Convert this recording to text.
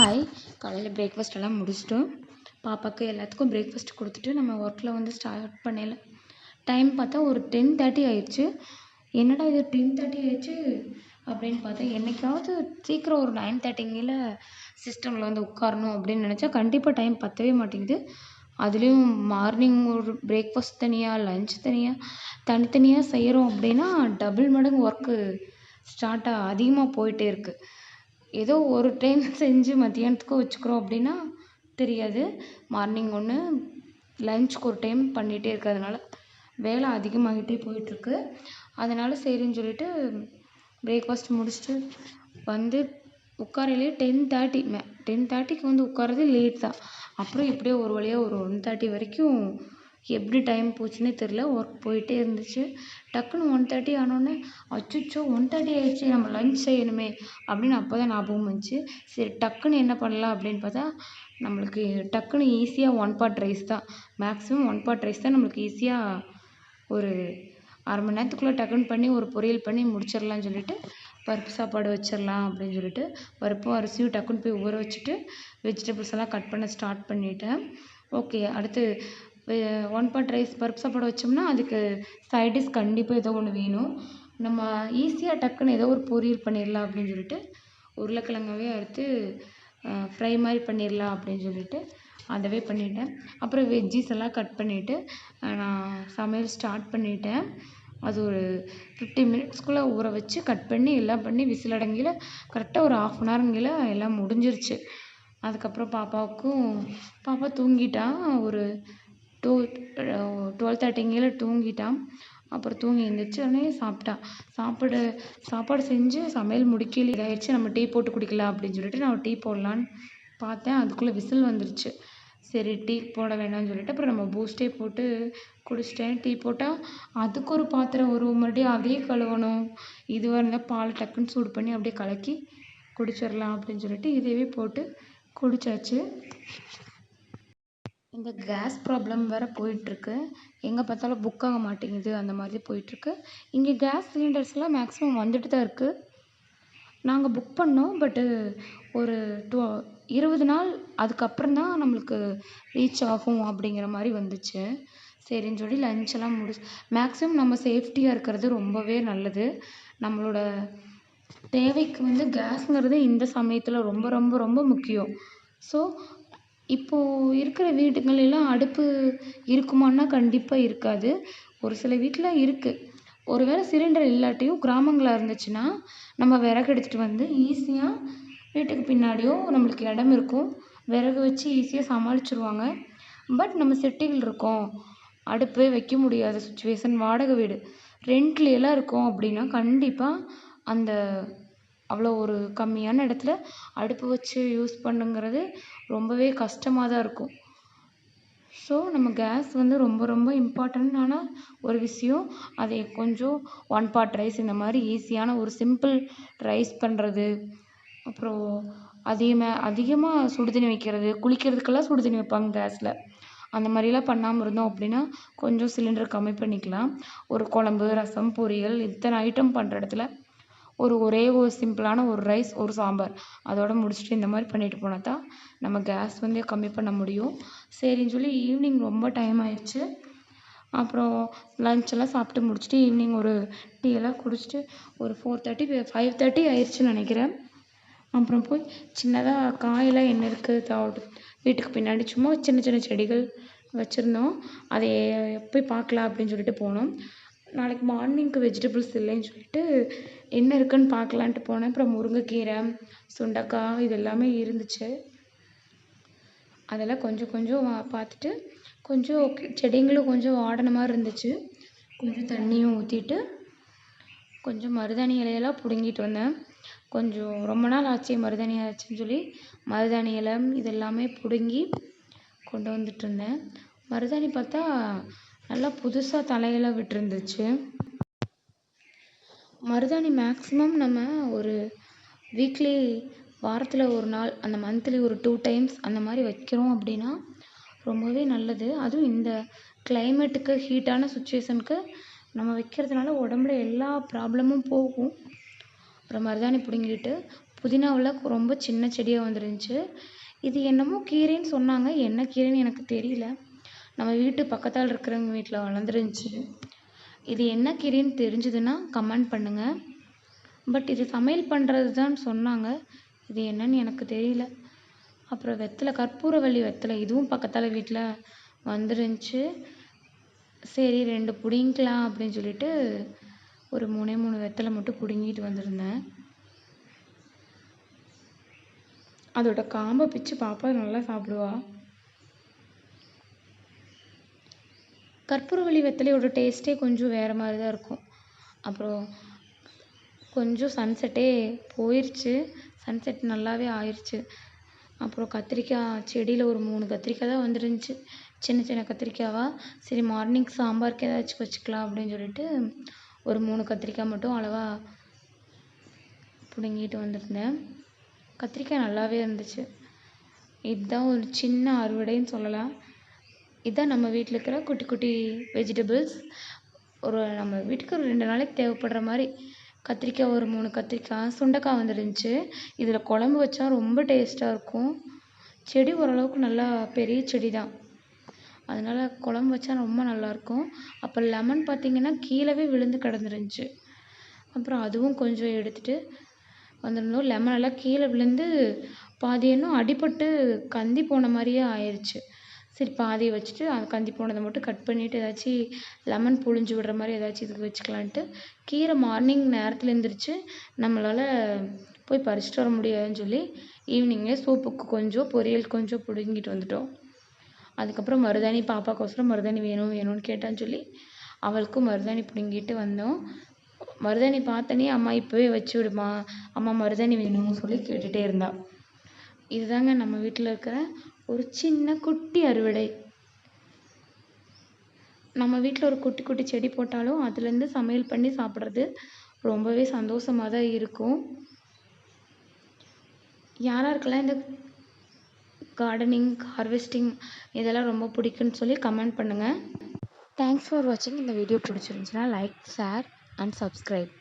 Hi. காலையில் breakfast எல்லாம் முடிச்சிட்டோம். பாப்பாவுக்கு எல்லாத்துக்கும் பிரேக்ஃபாஸ்ட் கொடுத்துட்டு நம்ம ஒர்க்கில் வந்து ஸ்டார்ட் பண்ணல. டைம் பார்த்தா ஒரு 10:30 ஆயிடுச்சு. என்னடா இது 10:30 ஆயிடுச்சு அப்படின்னு பார்த்தா, என்னைக்காவது சீக்கிரம் ஒரு 9:30ங்கில் சிஸ்டமில் வந்து உட்காரணும் அப்படின்னு நினச்சா கண்டிப்பாக டைம் பத்தவே மாட்டேங்குது. அதுலேயும் மார்னிங் ஒரு பிரேக்ஃபாஸ்ட் தனியாக, லஞ்ச் தனியாக, தனித்தனியாக செய்கிறோம் அப்படின்னா டபுள் மடங்கு ஒர்க்கு அதிகமாக போயிட்டே இருக்குது. ஏதோ ஒரு டைம் செஞ்சு மத்தியானத்துக்கு வச்சுக்கிறோம் அப்படின்னா தெரியாது. மார்னிங் ஒன்று, லஞ்சுக்கு ஒரு டைம் பண்ணிகிட்டே இருக்கிறதுனால வேலை அதிகமாகிட்டே போயிட்டுருக்கு. அதனால் சரின்னு சொல்லிட்டு பிரேக்ஃபாஸ்ட் முடிச்சுட்டு வந்து உட்காரையிலே 10:30க்கு வந்து உட்காரது லேட் தான். அப்புறம் எப்படியோ ஒரு வழியாக ஒரு 1:30 வரைக்கும் எப்படி டைம் போச்சுன்னே தெரில. ஒர்க் போயிட்டே இருந்துச்சு. டக்குன்னு 1:30 ஆனோடனே அச்சச்சோ 1:30 ஆயிடுச்சு, நம்ம லஞ்ச் செய்யணுமே அப்படின்னு அப்போ தான் ஞாபகம் வந்துச்சு. சரி டக்குன்னு என்ன பண்ணலாம் அப்படின்னு பார்த்தா, நம்மளுக்கு டக்குன்னு ஈஸியாக ஒன் பாட் ரைஸ் தான். மேக்ஸிமம் ஒன் பாட் ரைஸ் தான் நம்மளுக்கு ஈஸியாக ஒரு அரை மணி நேரத்துக்குள்ளே டக்குன்னு பண்ணி ஒரு பொரியல் பண்ணி முடிச்சிடலான்னு சொல்லிட்டு பருப்பு சாப்பாடு வச்சிடலாம் அப்படின்னு சொல்லிட்டு பருப்பும் அரிசியும் டக்குன்னு போய் ஊற வச்சுட்டு வெஜிடபிள்ஸ் எல்லாம் கட் பண்ண ஸ்டார்ட் பண்ணிட்டேன். ஓகே, அடுத்து ஒன் பாட் ரைஸ் பருப்பு சாப்பாடு வச்சோம்னா அதுக்கு சைட் டிஷ் கண்டிப்பாக ஏதோ ஒன்று வேணும். நம்ம ஈஸியாக டக்குன்னு ஏதோ ஒரு பொரியல் பண்ணிடலாம் அப்படின்னு சொல்லிட்டு உருளைக்கிழங்கவே அறுத்து ஃப்ரை மாதிரி பண்ணிடலாம் அப்படின்னு சொல்லிட்டு அதவே பண்ணிட்டேன். அப்புறம் வெஜ்ஜீஸ் எல்லாம் கட் பண்ணிவிட்டு நான் சமையல் ஸ்டார்ட் பண்ணிட்டேன். அது ஒரு 15 மினிட்ஸ்க்குள்ளே ஊற வச்சு கட் பண்ணி எல்லாம் பண்ணி விசில் அடங்கில கரெக்டாக ஒரு 1/2 அன் ஹவருங்கில எல்லாம் முடிஞ்சிருச்சு. அதுக்கப்புறம் பாப்பா தூங்கிட்டான். ஒரு 12:30ங்கில தூங்கிட்டான். அப்புறம் தூங்கி எழுந்திரிச்சு உடனே சாப்பிட்டான். சாப்பாடு செஞ்சு சமையல் முடிக்கல, இதாகிடுச்சு. நம்ம டீ போட்டு குடிக்கலாம் அப்படின்னு சொல்லிட்டு நான் டீ போடலான்னு பார்த்தேன். அதுக்குள்ளே விசில் வந்துருச்சு. சரி டீ போட வேணாம்னு சொல்லிட்டு அப்புறம் நம்ம பூஸ்டே போட்டு குடிச்சிட்டேன். டீ போட்டால் அதுக்கு ஒரு பாத்திரம் வரும், மறுபடியும் அதையே கழுவணும். இதுவாக இருந்தால் பால் டக்குன்னு சூடு பண்ணி அப்படியே கலக்கி குடிச்சிடலாம் அப்படின்னு சொல்லிட்டு இதையவே போட்டு குடிச்சாச்சு. இந்த கேஸ் ப்ராப்ளம் வேறு போயிட்டுருக்கு. எங்கே பார்த்தாலும் புக் ஆக மாட்டேங்குது, அந்த மாதிரி போயிட்டுருக்கு. இங்கே கேஸ் சிலிண்டர்ஸ்லாம் மேக்ஸிமம் வந்துட்டு தான் இருக்குது. நாங்கள் புக் பண்ணோம், பட்டு ஒரு 20 நாள் அதுக்கப்புறம் தான் நம்மளுக்கு ரீச் ஆகும் அப்படிங்கிற மாதிரி வந்துச்சு. சரின்னு சொல்லி லஞ்செல்லாம் மேக்ஸிமம் நம்ம சேஃப்டியாக இருக்கிறது ரொம்பவே நல்லது. நம்மளோட தேவைக்கு வந்து கேஸுங்கிறது இந்த சமயத்தில் ரொம்ப ரொம்ப ரொம்ப முக்கியம். ஸோ இப்போது இருக்கிற வீடுகளெல்லாம் அடுப்பு இருக்குமான்னா கண்டிப்பாக இருக்காது. ஒரு சில வீட்டில் இருக்குது. ஒரு வேளை சிலிண்டர் இல்லாட்டியும் கிராமங்களாக இருந்துச்சுன்னா நம்ம விறகு எடுத்துகிட்டு வந்து ஈஸியாக வீட்டுக்கு பின்னாடியோ நம்மளுக்கு இடம் இருக்கும், விறகு வச்சு ஈஸியாக சமாளிச்சிருவாங்க. பட் நம்ம சிட்டியில் இருக்கோம், அடுப்பே வைக்க முடியாத சுச்சுவேஷன், வாடகை வீடு, ரெண்ட்லாம் இருக்கோம் அப்படின்னா கண்டிப்பாக அந்த அவ்வளோ ஒரு கம்மியான இடத்துல அடுப்பு வச்சு யூஸ் பண்ணுங்கிறது ரொம்பவே கஷ்டமாக தான் இருக்கும். ஸோ நம்ம கேஸ் வந்து ரொம்ப ரொம்ப இம்பார்ட்டண்ட்டான ஒரு விஷயம். அதை கொஞ்சம் ஒன் பாட் ரைஸ் இந்த மாதிரி ஈஸியான ஒரு சிம்பிள் ரைஸ் பண்ணுறது, அப்புறம் அதிகமாக சுடுதண்ணி வைக்கிறது, குளிக்கிறதுக்கெல்லாம் சுடுதண்ணி வைப்பாங்க கேஸில். அந்த மாதிரிலாம் பண்ணாமல் இருந்தோம் அப்படின்னா கொஞ்சம் சிலிண்டர் கம்மி பண்ணிக்கலாம். ஒரு குழம்பு, ரசம், பொரியல் இத்தனை ஐட்டம் பண்ணுற இடத்துல ஒரே ஒரு சிம்பிளான ஒரு ரைஸ், ஒரு சாம்பார் அதோடு முடிச்சுட்டு இந்த மாதிரி பண்ணிட்டு போனால் தான் நம்ம கேஸ் வந்து கம்மி பண்ண முடியும். சரின்னு சொல்லி ஈவினிங் ரொம்ப டைம் ஆயிடுச்சு. அப்புறம் லஞ்செல்லாம் சாப்பிட்டு முடிச்சுட்டு ஈவினிங் ஒரு டீ எல்லாம் குடிச்சிட்டு ஒரு 5:30 ஆயிடுச்சுன்னு நினைக்கிறேன். அப்புறம் போய் சின்னதாக காயெல்லாம் என்ன இருக்குது வீட்டுக்கு பின்னாடி சும்மா சின்ன சின்ன செடிகள் வச்சுருந்தோம், அதை போய் பார்க்கலாம் அப்படின்னு சொல்லிட்டு போனோம். நாளைக்கு மார்னிங்க்கு வெஜிடபிள்ஸ் இல்லைன்னு சொல்லிட்டு என்ன இருக்குன்னு பார்க்கலான்ட்டு போனேன். அப்புறம் முருங்கைக்கீரை, சுண்டைக்காய் இது எல்லாமே இருந்துச்சு. அதெல்லாம் கொஞ்சம் கொஞ்சம் பார்த்துட்டு கொஞ்சம் செடிங்களும் கொஞ்சம் வாடின மாதிரி இருந்துச்சு. கொஞ்சம் தண்ணியும் ஊற்றிட்டு கொஞ்சம் மருதாணி இலையெல்லாம் பிடுங்கிட்டு வந்தேன். கொஞ்சம் ரொம்ப நாள் ஆச்சு மருதாணி ஆச்சுன்னு சொல்லி மருதாணி இலை இதெல்லாமே பிடுங்கி கொண்டு வந்துட்டு இருந்தேன். மருதாணி பார்த்தா நல்லா புதுசாக தலையெல்லாம் விட்டுருந்துச்சு. மருதாணி மேக்ஸிமம் நம்ம ஒரு வீக்லி, வாரத்தில் ஒரு நாள், அந்த மந்த்லி ஒரு 2 டைம்ஸ் அந்த மாதிரி வைக்கிறோம் அப்படின்னா ரொம்பவே நல்லது. அதுவும் இந்த கிளைமேட்டுக்கு, ஹீட்டான சுச்சுவேஷனுக்கு நம்ம வைக்கிறதுனால உடம்புல எல்லா ப்ராப்ளமும் போகும். அப்புறம் மருதாணி பிடுங்கிட்டு புதினாவில் ரொம்ப சின்ன செடியாக வந்துருந்துச்சு. இது என்னமோ கீரைன்னு சொன்னாங்க, என்ன கீரைன்னு எனக்கு தெரியல. நம்ம வீட்டு பக்கத்தால் இருக்கிறவங்க வீட்டில் வளர்ந்துருந்துச்சு. இது என்ன கீரைன்னு தெரிஞ்சதுன்னா கமெண்ட் பண்ணுங்கள். பட் இது சமையல் பண்ணுறது தான் சொன்னாங்க, இது என்னன்னு எனக்கு தெரியல. அப்புறம் வெத்தலை, கற்பூரவள்ளி வெத்தலை, இதுவும் பக்கத்தால் வீட்டில் வந்துருந்துச்சு. சரி 2 பிடுங்கிக்கலாம் அப்படின்னு சொல்லிட்டு ஒரு 3 வெத்தலை மட்டும் பிடுங்கிட்டு வந்திருந்தேன். அதோட காம்பை பிச்சு பாப்பா நல்லா சாப்பிடுவா. கற்பூரவள்ளி வெத்தலையோட டேஸ்ட்டே கொஞ்சம் வேறு மாதிரி தான் இருக்கும். அப்புறம் கொஞ்சம் சன்செட்டே போயிடுச்சு, சன்செட் நல்லாவே ஆயிடுச்சு. அப்புறம் கத்திரிக்காய் செடியில் ஒரு 3 கத்திரிக்காய் தான் வந்துருந்துச்சு, சின்ன சின்ன கத்திரிக்காவா. சரி மார்னிங் சாம்பாருக்கு ஏதாச்சும் வச்சுக்கலாம் அப்படின்னு சொல்லிட்டு ஒரு 3 கத்திரிக்காய் மட்டும் அளவாக பிடுங்கிட்டு வந்திருந்தேன். கத்திரிக்காய் நல்லாவே இருந்துச்சு. இதுதான் ஒரு சின்ன அறுவடைன்னு சொல்லலாம். இதுதான் நம்ம வீட்டில் இருக்கிற குட்டி குட்டி வெஜிடபிள்ஸ். நம்ம வீட்டுக்கு ஒரு 2 நாளைக்கு தேவைப்படுற மாதிரி கத்திரிக்காய், ஒரு 3 கத்திரிக்காய், சுண்டைக்காய் வந்துருந்துச்சு. இதில் குழம்பு வச்சா ரொம்ப டேஸ்ட்டாக இருக்கும். செடி ஓரளவுக்கு நல்லா பெரிய செடி தான், அதனால் குழம்பு வச்சா ரொம்ப நல்லாயிருக்கும். அப்புறம் லெமன் பார்த்திங்கன்னா கீழவே விழுந்து கிடந்துருந்துச்சு. அப்புறம் அதுவும் கொஞ்சம் எடுத்துகிட்டு வந்திருந்தோம். லெமன் எல்லாம் கீழே விழுந்து பாதி இன்னும் அடிபட்டு கந்தி போன மாதிரியே ஆயிடுச்சு. சரி பாதியை வச்சுட்டு அது கந்தி போனதை மட்டும் கட் பண்ணிவிட்டு ஏதாச்சும் லெமன் புழிஞ்சு விடுற மாதிரி ஏதாச்சும் இதுக்கு வச்சுக்கலான்ட்டு. கீரை மார்னிங் நேரத்தில் எழுந்திரிச்சு நம்மளால் போய் பறிச்சுட்டு வர முடியாதுன்னு சொல்லி ஈவினிங்கே சூப்புக்கு கொஞ்சம், பொரியல் கொஞ்சம் பிடுங்கிட்டு வந்துட்டோம். அதுக்கப்புறம் மருதாணி, பாப்பாக்கோசரம் மருதாணி வேணும்னு கேட்டான்னு சொல்லி அவளுக்கும் மருதாணி பிடுங்கிட்டு வந்தோம். மருதாணி பார்த்தனே அம்மா இப்போவே வச்சு விடுமா, அம்மா மருதாணி வேணும்னு சொல்லி கேட்டுகிட்டே இருந்தா. இதுதாங்க நம்ம வீட்டில் இருக்கிற ஒரு சின்ன குட்டி அறுவடை. நம்ம வீட்டில் ஒரு குட்டி குட்டி செடி போட்டாலும் அதுலேருந்து சமையல் பண்ணி சாப்பிட்றது ரொம்பவே சந்தோஷமாக தான் இருக்கும். யாராருக்கெல்லாம் இந்த கார்டனிங், ஹார்வெஸ்டிங் இதெல்லாம் ரொம்ப பிடிக்குன்னு சொல்லி கமெண்ட் பண்ணுங்கள். தேங்க்ஸ் ஃபார் வாட்சிங். இந்த வீடியோ பிடிச்சிருந்துச்சுன்னா லைக், ஷேர் அண்ட் சப்ஸ்கிரைப்.